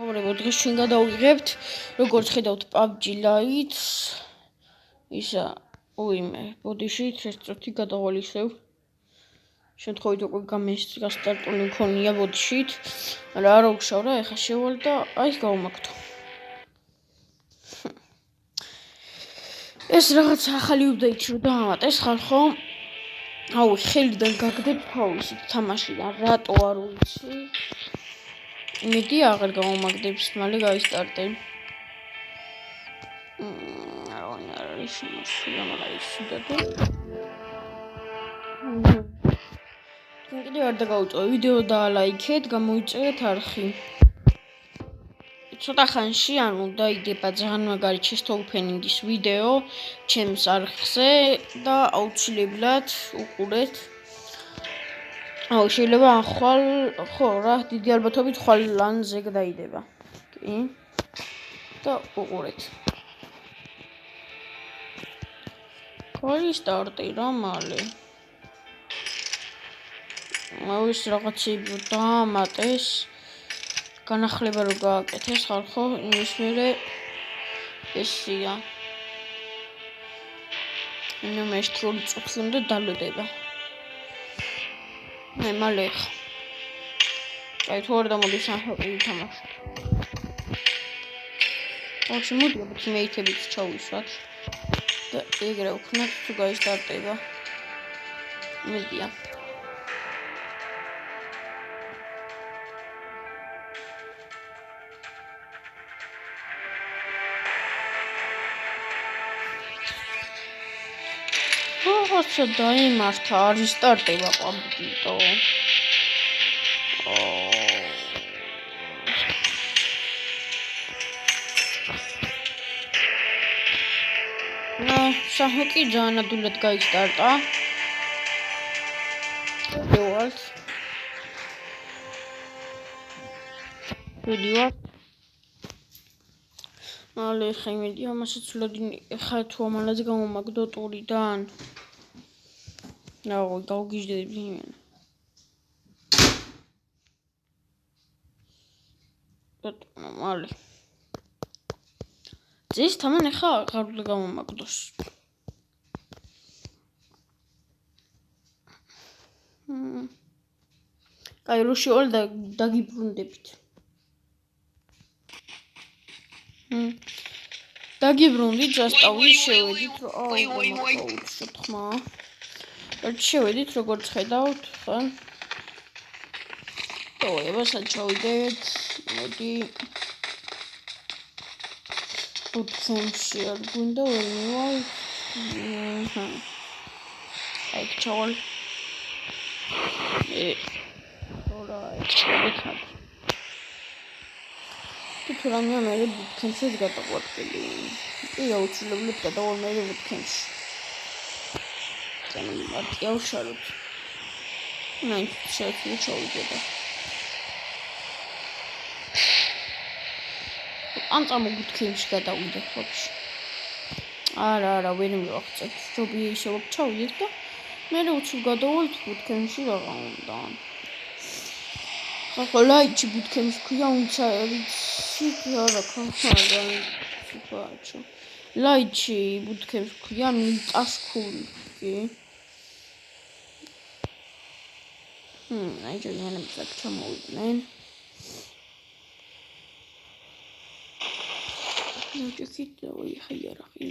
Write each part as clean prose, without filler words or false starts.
მოგრებო დღეს ჩვენ გადავიღებთ როგორც ხედავთ PUBG Lite ისა უიმე ბოდიშით შეწრთი გადავალისევ შემთხვევით უკვე გამესტარტული მქონია ბოდიშით რა არ ვშავ რა ეხა შევალ და აი გავმაგდო ეს რაღაც ახალი აპდეიტი რო დაამატეს ხალხო აუ ხელიდან გაგდებ თავისით თამაშიდან რატო არ ვიცი იმედი აღარ გამომაგდებს მალე გაისტარტე არ არის შემოსულა მაგრამ ისუდა და კიდევ არ დაგაუწევ ვიდეო დაალაიქეთ გამოიწერეთ არხი ცოტა ხანში ანუ დაიდება ძალიან მაგარი chest opening-ის ვიდეო ჩემს არხზე და აუცილებლად უყურეთ აუ შეიძლება ახვალ ხო რა დიდი ალბათობით ხვალ ლანზე დაიდება კი და უყურეთ გაისტარტე რა მალე აუ ეს რაღაცები დაამატეს განახლება რო გააკეთეს ხალხო იმის მერე ესია ნუ მეშტრული წუთლი უნდა დალოდება მე მალე აი თუ არ დამოდის ახალი თამაში ოჩი მოდიოთ მეითებით ჩავისვათ და ეგრე ვქნათ თუ გაისტარტება მედია რაღაცა დაიმართა არ ისტარტება ყვაბიტო საჰოკი ძალიან ადვილად გაისტარტა ვიდივართ მალე ხა იმედი ამასაც ვლოდინი ხა თუ ამალაზე გამომაგდო ტურიდან აუ გავგიჟდები იმენ მალე ძის თამან ხა აღარ უნდა გამომაგდოს კაი რუშიოლ და დაგიბრუნდებით დაგიბრუნდით ზასტავი შევედით რომ შეთქმა შევედით როგორც ხედავთ ხა ევასაც ჩავიდეთ მოდი ბუთქემში არ გვინდა ვერ მივალ აი ჩავალ თუ რამე მე ბუთქემში გადაგვატკილი კი აუცილებლად გადავალ მე ბუთქემში მარტი ავშალოთ მაინც შეიძლება ჩავიდე ან წამოგუთქემში გადავიდე ხოქში არა ვერ მივახცეთ ჯობია ისევ ჩავიდეთ და მე უცებ გადავალთ ბუთქემში რაღა უნდა ახლა ლაიჩი ბუთქემში ქვია უნდა ვიცი რა ხალხთან სიტუაცია ლაიჩი ბუთქემში ქვია მიტასკული კი აი ჯერიანებს აქ ჩამოვიდნენ ნუ ჯიქით ოი ხიარახი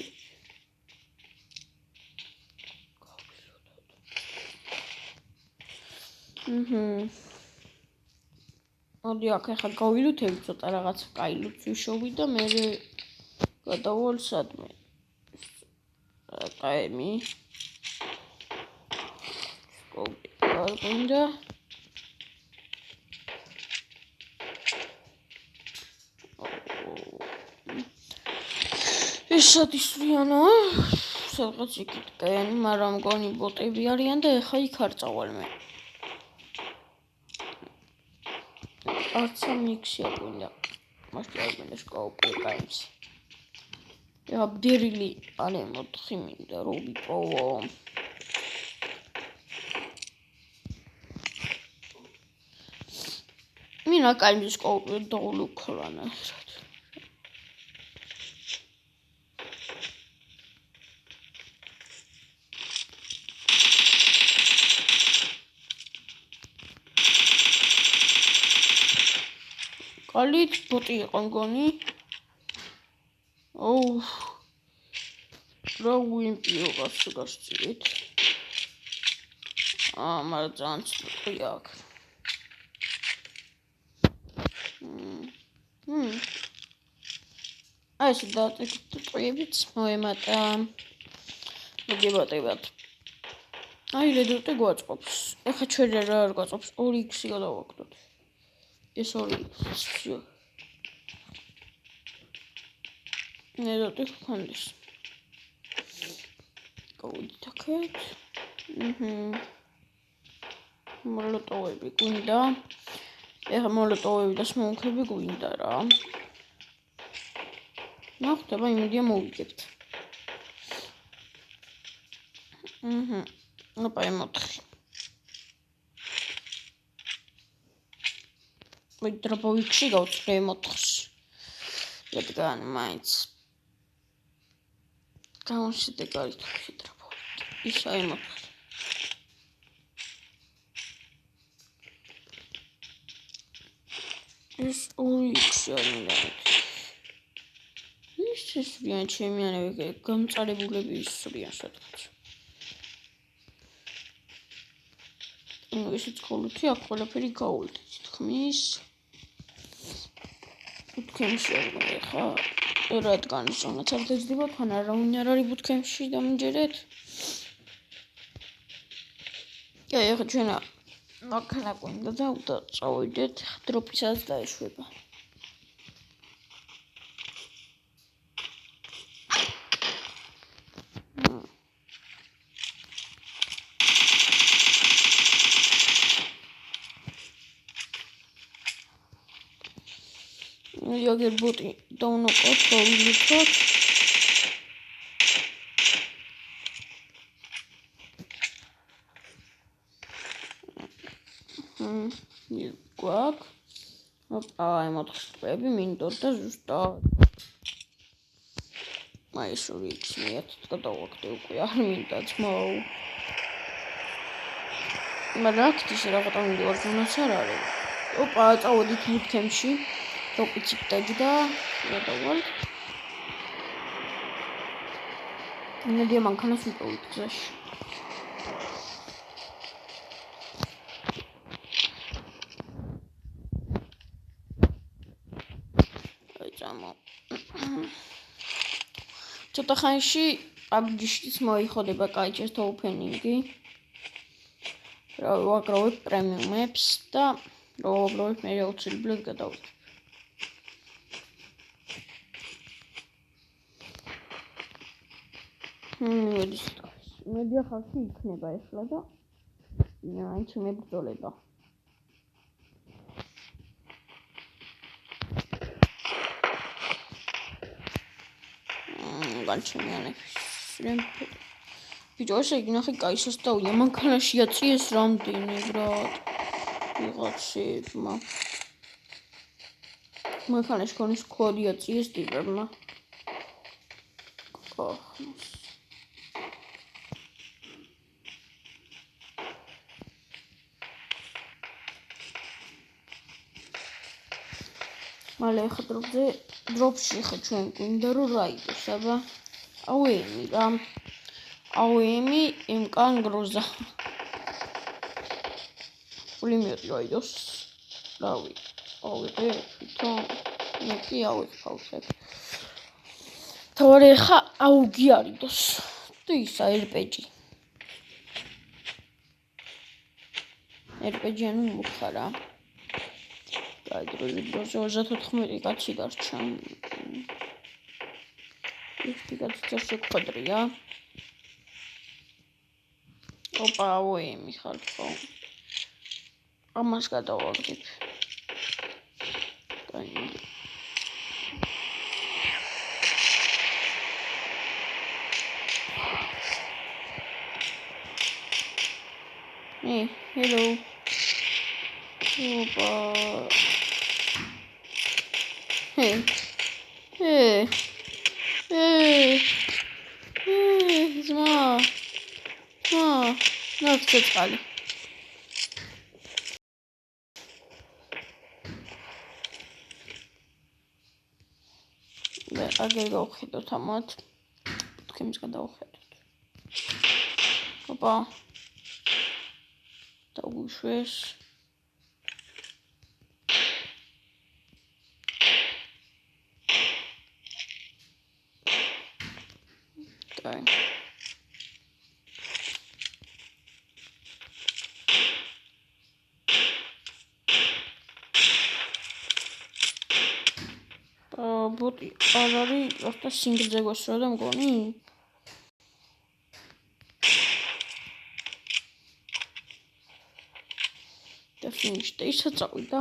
მოდი აქ ახლა გავილუთები ცოტა რაღაც კაი ლუცი შოვი და მე გადავალ სადმე კაემი გინდა ეს სატისრიანო სადღაც იქიდან მაგრამ მგონი ბოტები არიან და ეხა იქ არ წავალ მე არცა მიქსია გვინდა მასე არ გვინდა სკოუპი კაიმს აბდერილი ალე მოთხი მინდა რო ვიპოვო Mina kalbis doğulu Kur'an'a. Kalit boti qongoni. Oh. Rawin pio gasugastrit. Marzans yak. Ai შედავწერ ტყუებით მოემატა. მოგებატებათ. Ai რედუტი გვაწყობს. ეხა ჩვენ რა არ გვაწყობს 2x გადავაგდოთ. ეს 2x. რედუტი ხონდეს. გავიდით აქეთ. მოლოტოვები გვინდა. ეხა მოლოტოვები და სმოუქები გვინდა რა. ნახტება იმედია მოვიგებთ. ოპა ემოთხი. ვიდრობოვიქსი გავწრე ემოთხს. რადგან მაინც გამოსიდე გარეთ ვიდრობოვით. ისა ემოთხი. ეს 2x არის. ეს ვიან ჩემიანები გამწარებულები ისვრიან სადღაც. ესეც ხოლოთი აქ ყველაფერი გაულდეთ თქმის. ბუთქემში არის ხა? რადგან ზონაც არ დაძდება, თან არავინ არ არის ბუთქემში დამჯერეთ. ეხა ჩვენ მაქანა გვინდა და წავიდეთ დროპისაც დაეშვება. Jagger boti download გავილიქოთ. გვაქვს. ოპა, ემოთხები მინდორ და ზუსტად. აი შური იქნიათ გადავაგდე უკვე არ მინდა ძმაო. მაგრამ აქ რაღაცა მინდორ ზონაც არ არის. ოპა, წავედით ბუთქემში. Topicik დაჯდა გადავალ. იმედია მანქანას ვიტოვით გზაში. აი ძამო. ცოტა ხანში PUBG-ში მოიხდება კაი ჩესტო ოპენინგი. რა ვაკრავებ პრემიუმებს და ვუბრალოდ მე აუცილებლად გადავიდე. მედია ხალხი იქნება ახლა და აიც მებრძოლება. განჩენიანები. ბიჭო ესე იგი ნახე კაი სასტავია მანქანაში აწიეს რამდენი ბრატ. ვიღაცებმა. მანქანაში ქონის კოდი აწიეს ტიპებმა. მალე ხა დროპში ხა ჩვენ გვინდა რომ რაიდოს, აბა. აუემი რა. აუემი იმკან გროზა. პულემეტი რაიდოს. რავი. ავიღე თვითონ. მეტი ავიხავსებ. თავარი ხა აუგი არიდოს. თუ ისა RPG. RPG-ანი მოხარა. Გაიგრული დროზე 34 კაცი დარჩა. ერთი კაცი შეგვხვედრია. ოპა, აუემი ხალხო. ამას გადავაგდებ. Hey, hello. Opa. ზმა ნახე წყალი და აგერ გავხედოთ ამათ თქიმს გადავხედოთ ოპა დაუშვეს კაი ბოტი არ არის ახლა სინგლზე გვასრა და მგონი და ფინიშდა ისა წავიდა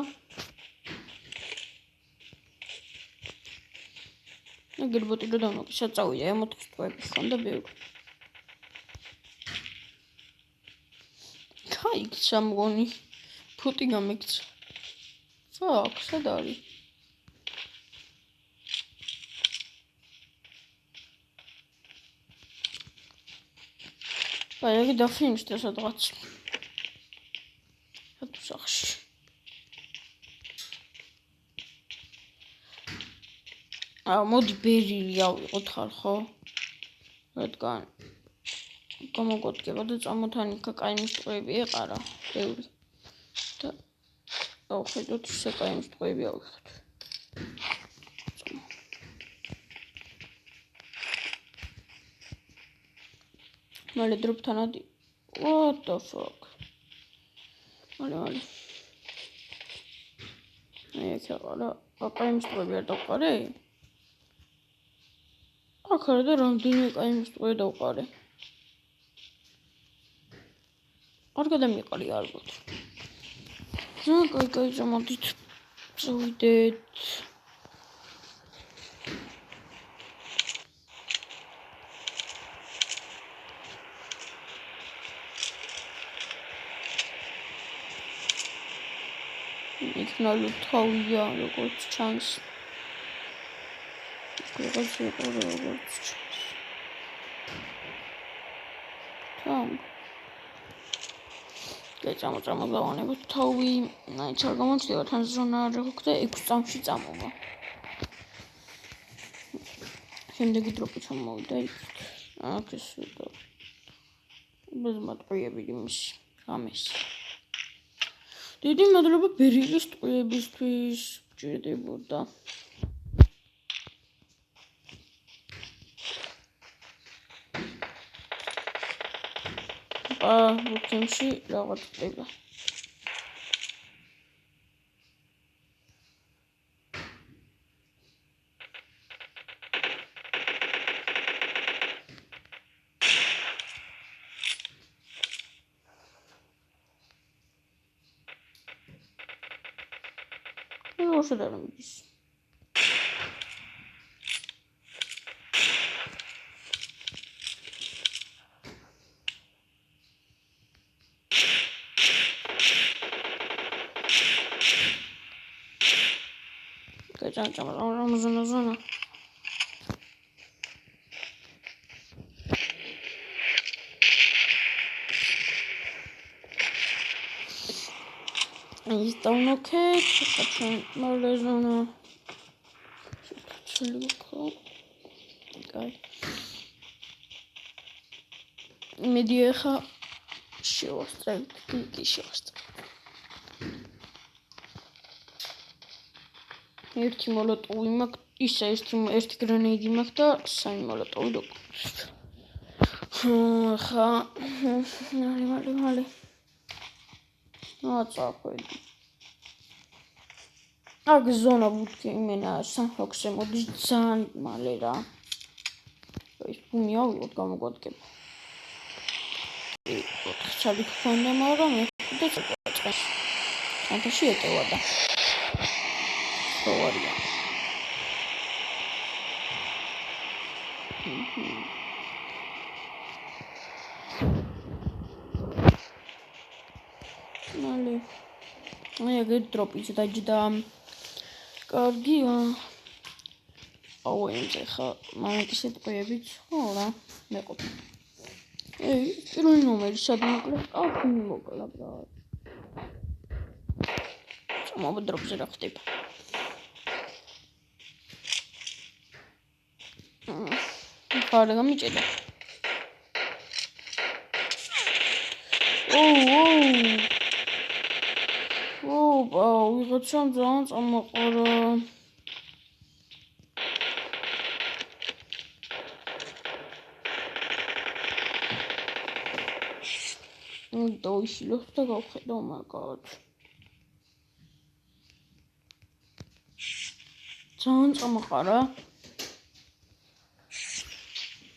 აგერ ბოტი რო დამოკი ისა წავიდა ემოთხის ტყუების ხონდა ბევრი გაიქცა მგონი ფუტი გამიქცა ფაქ სად არის აი იგი დაფინიშდა სადღაც სახლში მოდი ბერილი ავიღოთ ხალხო რადგან გამოგოდგება და წამოთან იქა კაი მისტყვეები ეყარა ბევრი და გავხედოთ ისე კაი მისტყვეები ავიღოთ მალე დროპთან ადი what the fuck მალე ეს არა კაი მისტყვეები არ დავყარე აქ არა და რამდენი კაი მისტყვე დავყარე არ გადამიყარი ალბათ კაი ზამოდით წავიდეთ იქნალო თავია როგორც ჩანს როგორც ჩანს თამ წამოვანებოთ თავი აი ჩარ გამოჩნდება თან ზონა არ გქონდა 6 წამში წამოვა შემდეგი დროპი ჩამოვიდა იქ აქ ეს და ბეზმატყიები იმის ამის დიდი მადლობა ბერილის ტყუებისთვის ჭირდებოდა ბუთემში რაღაც ხდება Orası da önemliyiz. Geçen zona. Is down okay? More zona. Okay. Медиаха შევასწრებთ, კი შევასწრებთ. ერთი მოლოტოვი მაქვს, ისა ერთი გრანეიდი მაქვს და 3 მოლოტოვი დაგვრჩით. ხა მალე. აწახვედი. აქ ზონა ბუთქი იმენა სანჰოქსე მოდის ძალიან მალე რა. ეს ბუმი ავიღოთ გამოგვადგება. ჩალი ქონდა მაგრამ და წაწყეს. ანთაში ეტევა და. სწორია. მალე. აი ეგ დროპიც დაჯდა. კარგია. აუენზე ხა მომენტის ეტყიებით ხო რა მეყოთ პირველი ნომერი სად მოკლე აქ მოკლა ბრატ მობდრობზე რა ხდება ხარ გამიჭედა ვიღაცამ ძალიან წამოყარა დავიშილოთ და გავხედავ მაგათ ძალიან წამოყარა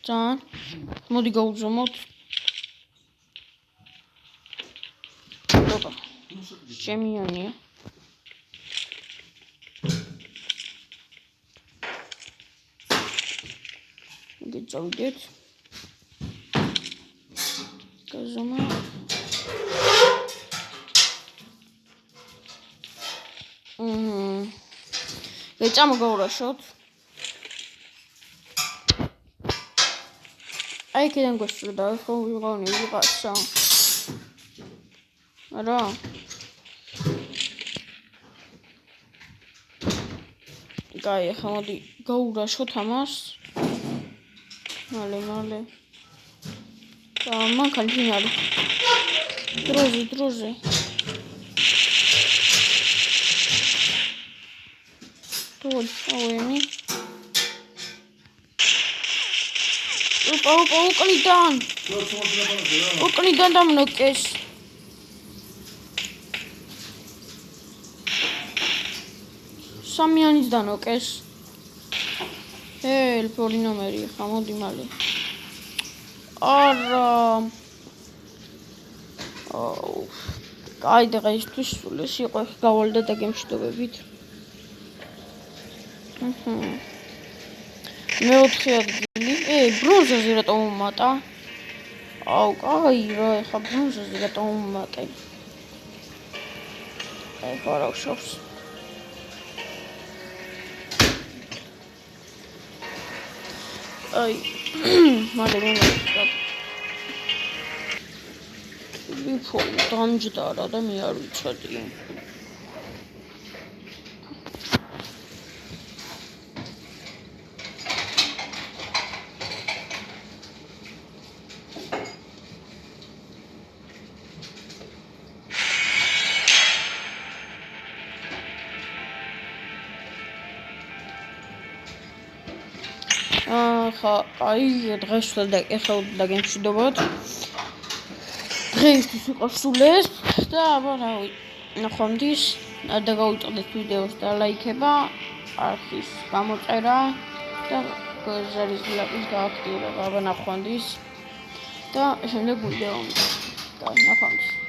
ძალიან მოდი გავუზომოთ ჩემიანია გეწავდეთ გაზომა გეწამოგავრაშოთ აი კიდენ გასწრდა ხო ვიღანი ვიღაცა არა კაი ახლა მოდი გავრაშოთ ამას მალე და მანქანა ფინალი დროზე აუენი უკნიდან დამნოკეს სამიანის დანოკეს პირველი ნომერი ხა მოდი მალე არა კაი და დღეისთვის სულ ეს იყო გავალდა და გემშვიდობებით მეოთხე ადგილი ბრონზაზე რატომ მომატა აუ კაი რა ეხა ბრონზაზე რატომ მომატე აი ხარავშობს აი მალე ვიფო დამჯდარა და მე არ ვიცოდი ხა აი დღეს და ეხლა და გემშვიდობოთ დღეისთვის იყო სულ ეს და აბა რავი ნახვამდის და გავუწყდეთ ვიდეოს და ლაიქება არხის გამოწერა და გაზარის გლაპის გააქტიურება აბა ნახვამდის და შემდეგ ვიდეო და ნახვამდის